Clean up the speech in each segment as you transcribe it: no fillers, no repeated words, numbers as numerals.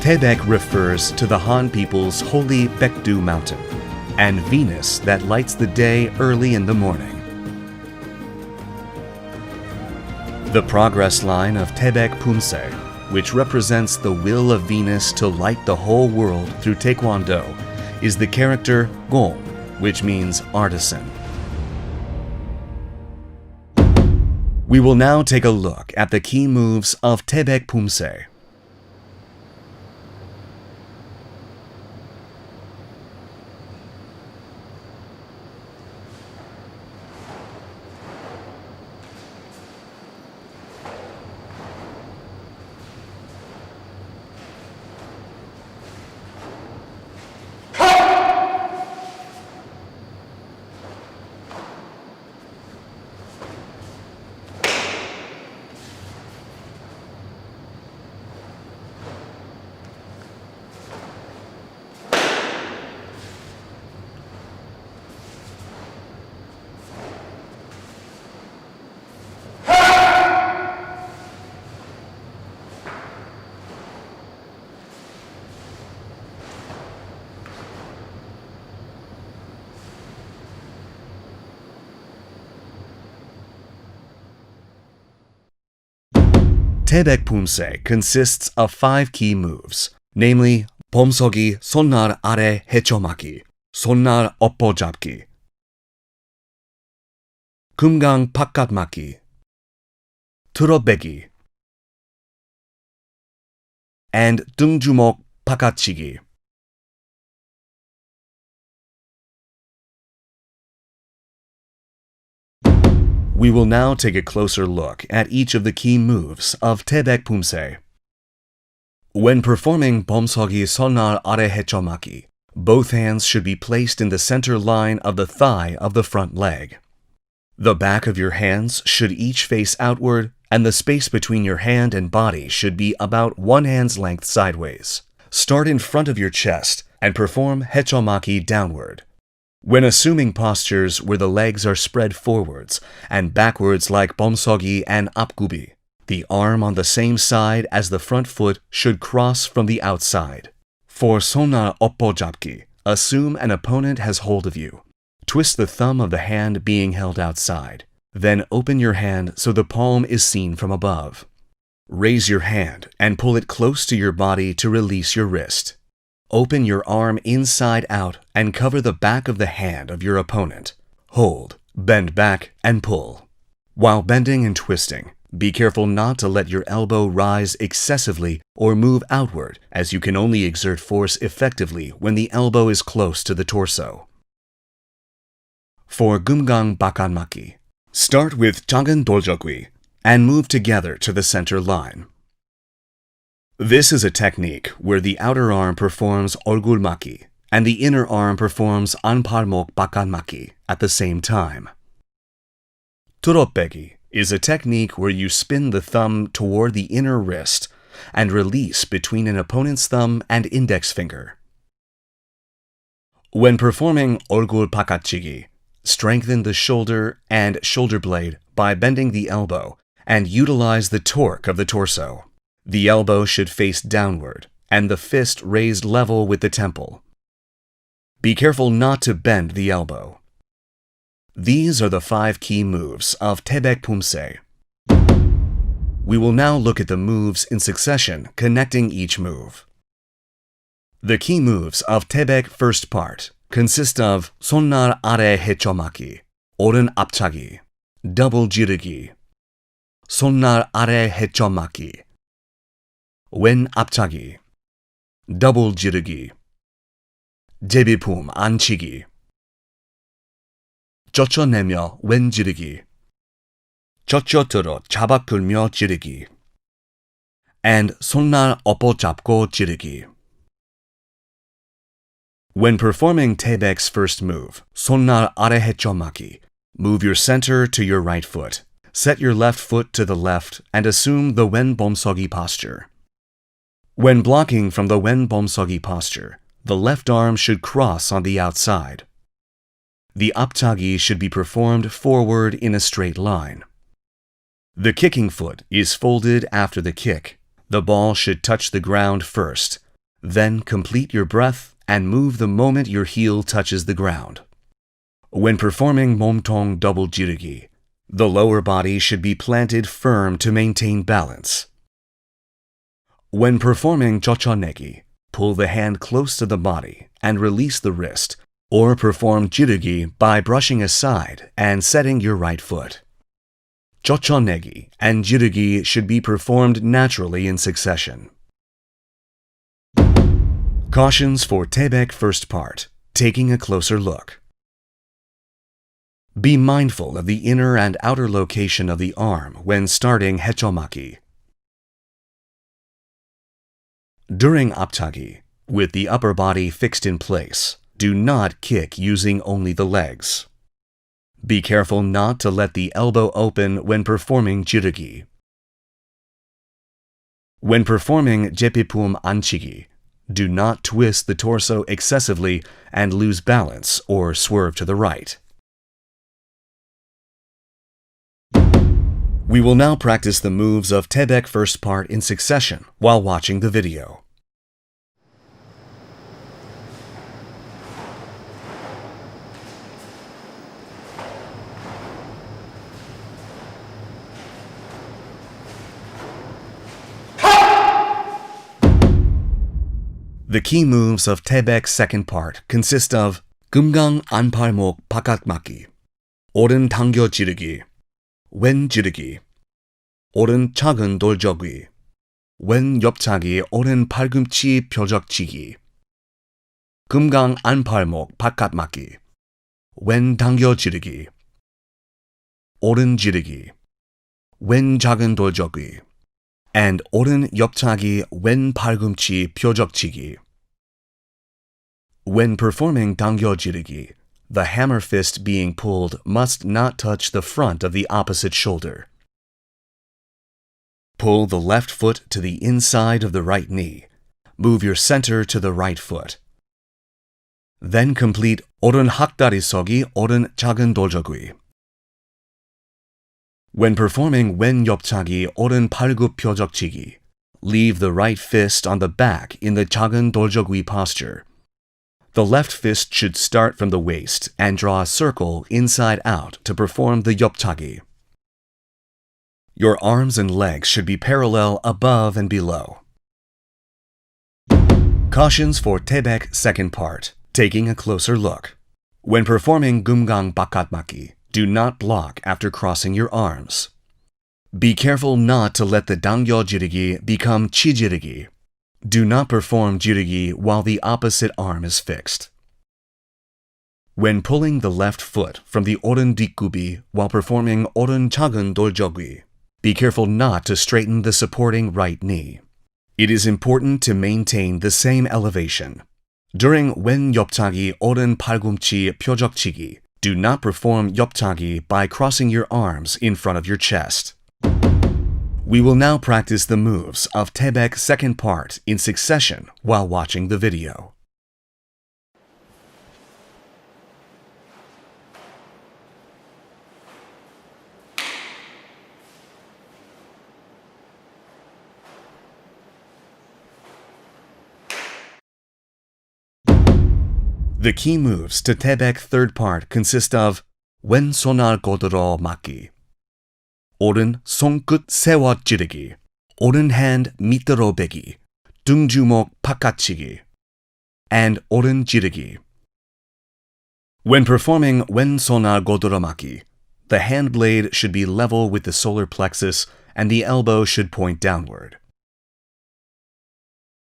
Taebaek refers to the Han people's holy Baekdu mountain and Venus that lights the day early in the morning. The progress line of Taebaek Poomsae, which represents the will of Venus to light the whole world through Taekwondo, is the character Gong, which means artisan. We will now take a look at the key moves of Taebaek Poomsae. Taebaek Poomsae consists of 5 key moves, namely Poomsae 손날 아래 헤쳐맞기, 손날 엎어 잡기, 금강 바깥 맞기, 틀어빼기, and 등주먹 바깥치기. We will now take a closer look at each of the key moves of Taebaek Poomsae. When performing Poomsae 손날 아래 헤쳐맞기, both hands should be placed in the center line of the thigh of the front leg. The back of your hands should each face outward, and the space between your hand and body should be about 1 hand's length sideways. Start in front of your chest and perform 헤쳐맞기 downward. When assuming postures where the legs are spread forwards and backwards like Poomsae and 앞구비, the arm on the same side as the front foot should cross from the outside. For 손날 엎어 잡기, assume an opponent has hold of you. Twist the thumb of the hand being held outside. Then open your hand so the palm is seen from above. Raise your hand and pull it close to your body to release your wrist. Open your arm inside out and cover the back of the hand of your opponent. Hold, bend back, and pull. While bending and twisting, be careful not to let your elbow rise excessively or move outward, as you can only exert force effectively when the elbow is close to the torso. For 금강 바깥 맞기, start with 작은 돌적기 and move together to the center line. This is a technique where the outer arm performs 얼굴 맞기 and the inner arm performs 안팔목 바깥 맞기 at the same time. 틀어빼기 is a technique where you spin the thumb toward the inner wrist and release between an opponent's thumb and index finger. When performing 얼굴 바깥치기, strengthen the shoulder and shoulder blade by bending the elbow and utilize the torque of the torso. The elbow should face downward and the fist raised level with the temple. Be careful not to bend the elbow. These are the 5 key moves of Taebaek Poomsae. We will now look at the moves in succession connecting each move. The key moves of Taebaek first part consist of 손날 아래 헤쳐맞기, 오른 앞차기, double 지르기, 손날 아래 헤쳐맞기, 왼 앞차기, double 지르기, 제비품 안치기, 젖혀내며 왼 지르기, 젖혀들어 잡아 끌며 지르기, and 손날 엎어 잡고 지르기. When performing Taebaek's first move, 손날 아래 헤쳐맞기, move your center to your right foot. Set your left foot to the left and assume the wen Poomsae posture. When blocking from the wen Poomsae posture, the left arm should cross on the outside. The 앞차기 should be performed forward in a straight line. The kicking foot is folded after the kick. The ball should touch the ground first, Then complete your breath and move the moment your heel touches the ground. When performing 몸통 double jirugi, the lower body should be planted firm to maintain balance. When performing jochonegi, pull the hand close to the body and release the wrist, or perform jirugi by brushing aside and setting your right foot. Jochonegi and jirugi should be performed naturally in succession. Cautions for Taebaek first part, taking a closer look. Be mindful of the inner and outer location of the arm when starting hechomaki. During aptagi, with the upper body fixed in place, do not kick using only the legs. Be careful not to let the elbow open when performing jirugi. When performing jeppipum anchigi, do not twist the torso excessively and lose balance or swerve to the right. We will now practice the moves of Taebaek first part in succession while watching the video. The key moves of Taebaek's second part consist of 금강 안팔목 바깥막기, 오른 당겨 지르기, 왼 지르기, 오른 작은 돌적기, 왼 옆차기 오른 팔꿈치 표적치기, 금강 안팔목 바깥막기, 왼 당겨 지르기, 오른 지르기, 왼 작은 돌적기, and 오른 옆차기 왼 팔꿈치 표적치기. When performing 당겨 지르기, the hammer fist being pulled must not touch the front of the opposite shoulder. Pull the left foot to the inside of the right knee. Move your center to the right foot. Then complete 오른 학다리 서기 오른 작은 돌적기. When performing 왼 옆차기 오른 팔굽 표적치기, leave the right fist on the back in the 작은 돌적기 posture. The left fist should start from the waist and draw a circle inside out to perform the 옆차기. Your arms and legs should be parallel above and below. Cautions for Taebaek second part, taking a closer look. When performing 금강 바깥막기, do not block after crossing your arms. Be careful not to let the 당겨 지르기 become 치지르기. Do not perform jirugi while the opposite arm is fixed. When pulling the left foot from the 오른 뒷굽이 while performing 오른 작은 돌적기, be careful not to straighten the supporting right knee. It is important to maintain the same elevation. During 왼 옆차기 오른 팔꿈치 표적치기, do not perform 옆차기 by crossing your arms in front of your chest. We will now practice the moves of Taebaek's second part in succession while watching the video. The key moves to Taebaek's third part consist of 왼손을 godoro 막기, 오른 손끝 세워 찌르기, 오른 hand 밑으로 베기, 등주먹 바깥치기, and 오른 지르기. When performing 왼손을 godoromaki, the hand blade should be level with the solar plexus and the elbow should point downward.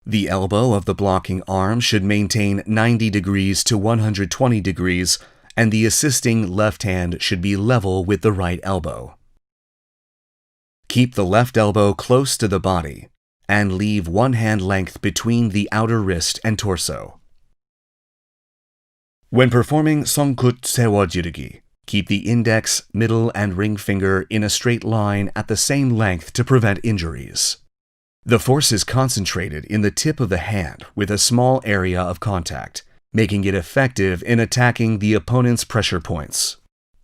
The elbow of the blocking arm should maintain 90 degrees to 120 degrees, and the assisting left hand should be level with the right elbow. Keep the left elbow close to the body and leave one hand length between the outer wrist and torso. When performing 손끝 세워 지르기, keep the index, middle, and ring finger in a straight line at the same length to prevent injuries. The force is concentrated in the tip of the hand with a small area of contact, making it effective in attacking the opponent's pressure points.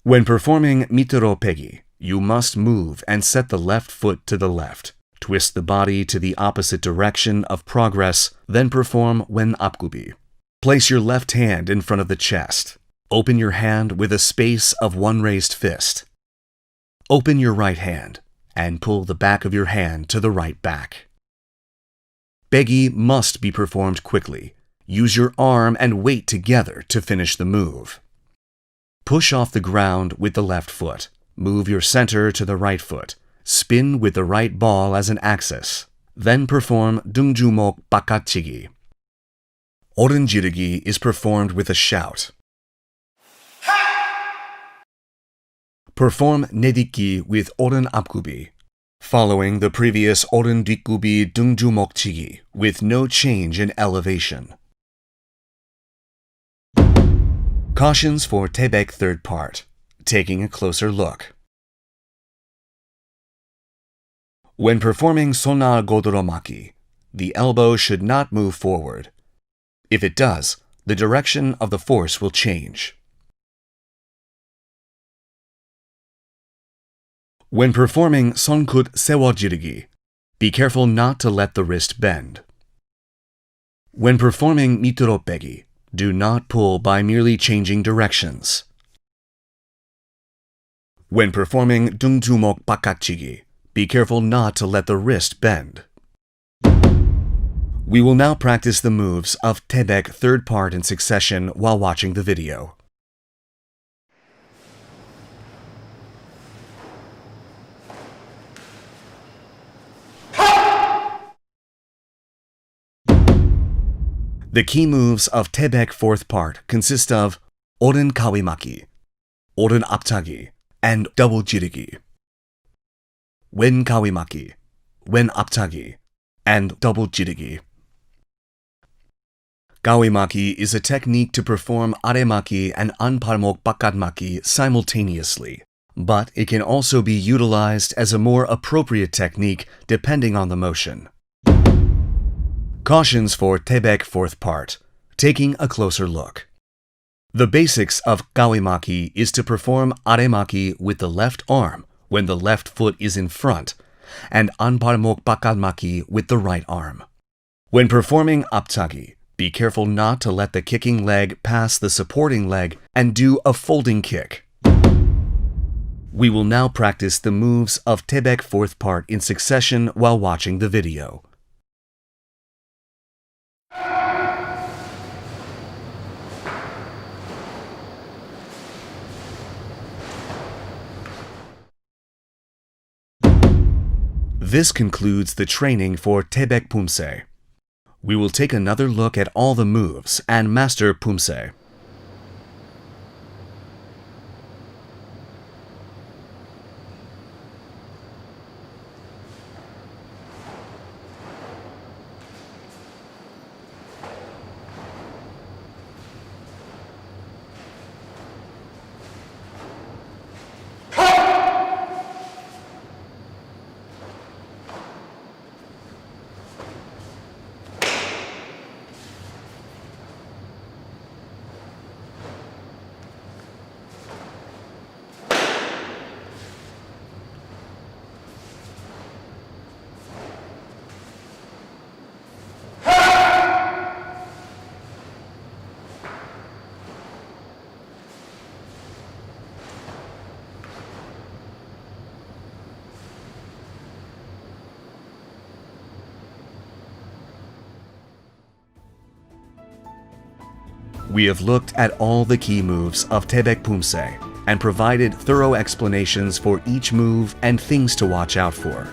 When performing 밑으로 빼기, you must move and set the left foot to the left. Twist the body to the opposite direction of progress, then perform wen apgubi. Place your left hand in front of the chest. Open your hand with a space of one raised fist. Open your right hand and pull the back of your hand to the right back. Baegi must be performed quickly. Use your arm and weight together to finish the move. Push off the ground with the left foot. Move your center to the right foot. Spin with the right ball as an axis. Then perform dungjumok bakachigi. Oren-jirugi is performed with a shout. Perform nediki with oren apgubi, following the previous oren 뒷구비 dungjumokchigi with no change in elevation. Cautions for Taebaek third part. Taking a closer look. When performing Sonnar Godoromaki, the elbow should not move forward. If it does, the direction of the force will change. When performing Sonkut Sewojirugi, be careful not to let the wrist bend. When performing Mituropegi, do not pull by merely changing directions. When performing Dungjumok Bakachigi, be careful not to let the wrist bend. We will now practice the moves of Taebaek third part in succession while watching the video. The key moves of Taebaek fourth part consist of oren kawimaki, oren aptagi, and double jirugi. Wen kawimaki, wen aptagi, and double jirugi. Kawimaki is a technique to perform aremaki and anparmok bakatmaki simultaneously, but it can also be utilized as a more appropriate technique depending on the motion. Cautions for Taebaek fourth part. Taking a closer look. The basics of kawimaki is to perform aremaki with the left arm when the left foot is in front, and anparmok bakatmaki with the right arm. When performing aptagi, be careful not to let the kicking leg pass the supporting leg and do a folding kick. We will now practice the moves of Taebaek fourth part in succession while watching the video. This concludes the training for Taebaek Poomsae. We will take another look at all the moves and master Poomsae. We have looked at all the key moves of Taebaek Poomsae and provided thorough explanations for each move and things to watch out for.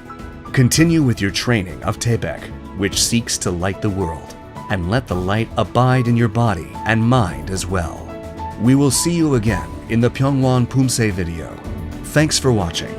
Continue with your training of Taebaek, which seeks to light the world, and let the light abide in your body and mind as well. We will see you again in the Pyeongwon Poomsae video. Thanks for watching.